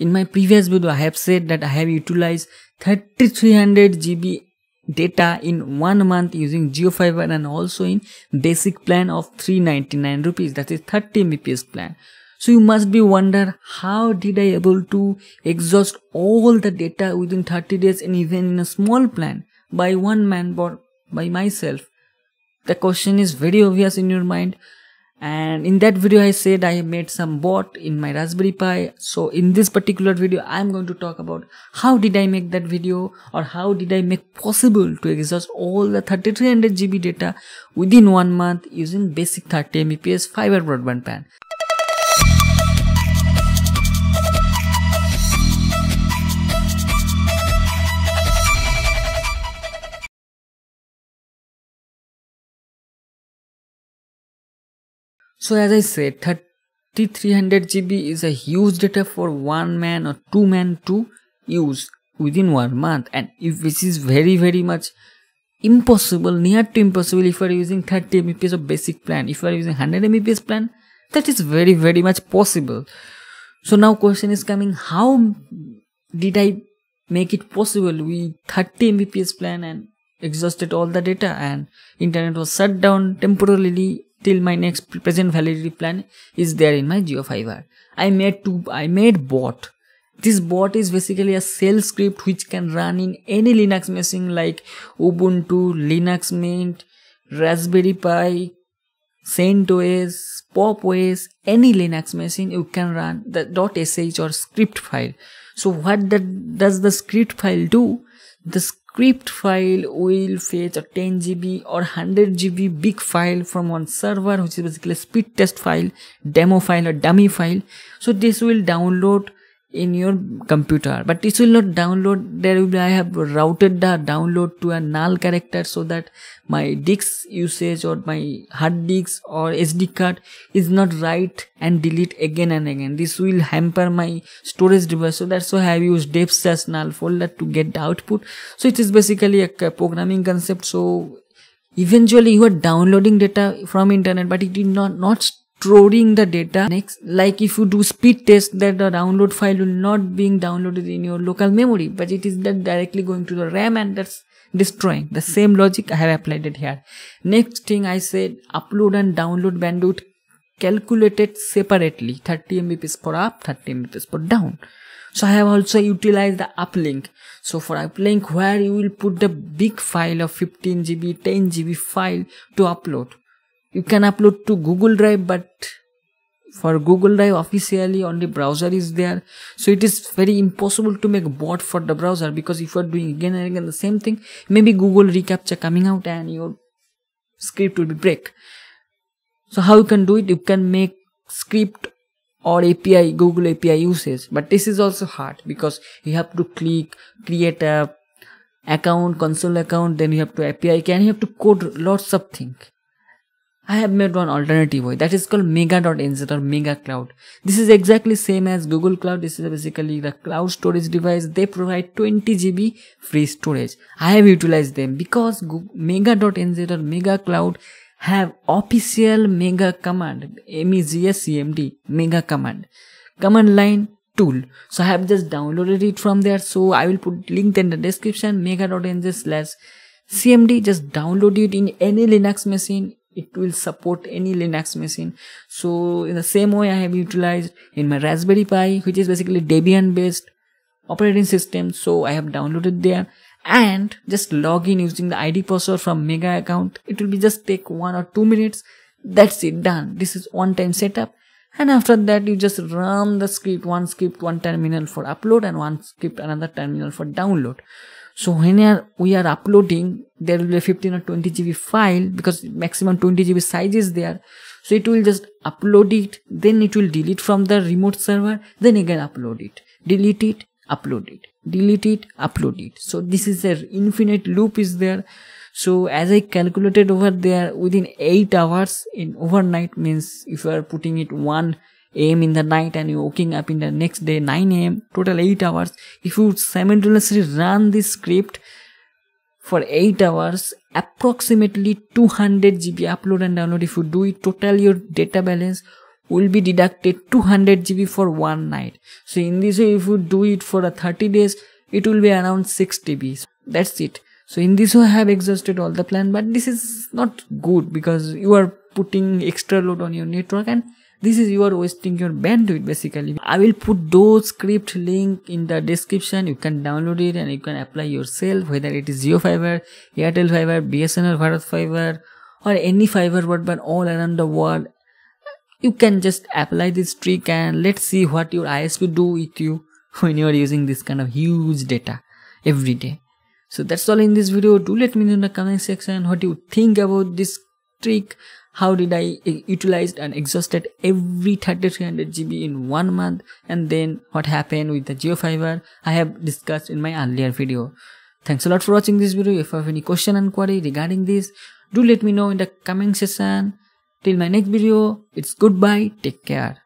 In my previous video, I have said that I have utilized 3300 GB data in 1 month using JioFiber and also in basic plan of 399 rupees, that is 30 Mbps plan. So you must be wonder, how did I able to exhaust all the data within 30 days and even in a small plan by one man or by myself? The question is very obvious in your mind. And in that video I said I made some bot in my Raspberry Pi. So in this particular video I am going to talk about how did I make that video, or how did I make possible to exhaust all the 3300 GB data within 1 month using basic 30 Mbps fiber broadband plan. So as I said, 3300 GB is a huge data for one man or two men to use within 1 month, and which is very much impossible, near to impossible if you are using 30 Mbps of basic plan. If you are using 100 Mbps plan, that is very much possible. So now question is coming, how did I make it possible with 30 Mbps plan and exhausted all the data and internet was shut down temporarily till my next present validity plan is there in my JioFiber. I made bot. This bot is basically a shell script which can run in any Linux machine like Ubuntu, Linux Mint, Raspberry Pi, CentOS, PopOS, any Linux machine you can run the .sh or script file. So what does the script file do? The script file will fetch a 10 GB or 100 GB big file from one server, which is basically a speed test file, demo file or dummy file. So this will download in your computer, but this will not download. I have routed the download to a null character so that my disk usage or my hard disk or SD card is not write and delete again and again. This will hamper my storage device. So that's why I have used dev// null folder to get the output. So it is basically a programming concept. So eventually you are downloading data from internet, but it is not storing the data. Next, like if you do speed test, that the download file will not being downloaded in your local memory, but it is that directly going to the RAM and that's destroying. The same logic I have applied it here. Next thing I said, upload and download bandwidth calculated separately, 30 Mbps for up, 30 Mbps for down. So I have also utilized the uplink. So for uplink, where you will put the big file of 15 GB, 10 GB file to upload. You can upload to Google Drive, but for Google Drive officially only browser is there. So it is very impossible to make a bot for the browser, because if you are doing again and again the same thing, maybe Google reCAPTCHA coming out and your script will be break. So how you can do it? You can make script or API, Google API usage, but this is also hard because you have to create a account, console account, then you have to API key, and you have to code lots of things. I have made one alternative way, that is called Mega.nz or Mega Cloud. This is exactly same as Google Cloud. This is basically the cloud storage device. They provide 20 GB free storage. I have utilized them because Mega.nz or Mega Cloud have official Mega command, MEGA-CMD, Mega command line tool. So I have just downloaded it from there. So I will put link in the description, Mega.nz/CMD. Just download it in any Linux machine. It will support any Linux machine. So in the same way I have utilized in my Raspberry Pi, which is basically Debian based operating system. So I have downloaded there and just log in using the ID password from Mega account. It will be just take 1 or 2 minutes. That's it, done. This is one time setup. And after that you just run the script, one terminal for upload and one script, another terminal for download. So when we are uploading, there will be a 15 or 20 GB file, because maximum 20 GB size is there. So it will just upload it, then it will delete from the remote server, then again upload it, delete it, upload it, delete it, upload it. So this is an infinite loop is there. So as I calculated over there, within 8 hours in overnight, means if you are putting it 1 AM in the night and you're waking up in the next day 9 AM, total 8 hours. If you simultaneously run this script for 8 hours, approximately 200 GB upload and download. If you do it, total your data balance will be deducted 200 GB for one night. So in this way, if you do it for a 30 days, it will be around 6 TB. That's it. So in this way, I have exhausted all the plan, but this is not good because you are putting extra load on your network, and this is you are wasting your bandwidth basically. I will put those script link in the description. You can download it and you can apply yourself, whether it is JioFiber, Airtel Fiber, BSNL Bharat Fiber, or any fiber broadband all around the world. You can just apply this trick and let's see what your ISP do with you when you are using this kind of huge data every day. So that's all in this video. Do let me know in the comment section what you think about this trick. How did I utilize and exhausted every 3300 GB in 1 month, and then what happened with the JioFiber I have discussed in my earlier video. Thanks a lot for watching this video. If you have any question and query regarding this, do let me know in the comment section. Till my next video, it's goodbye, take care.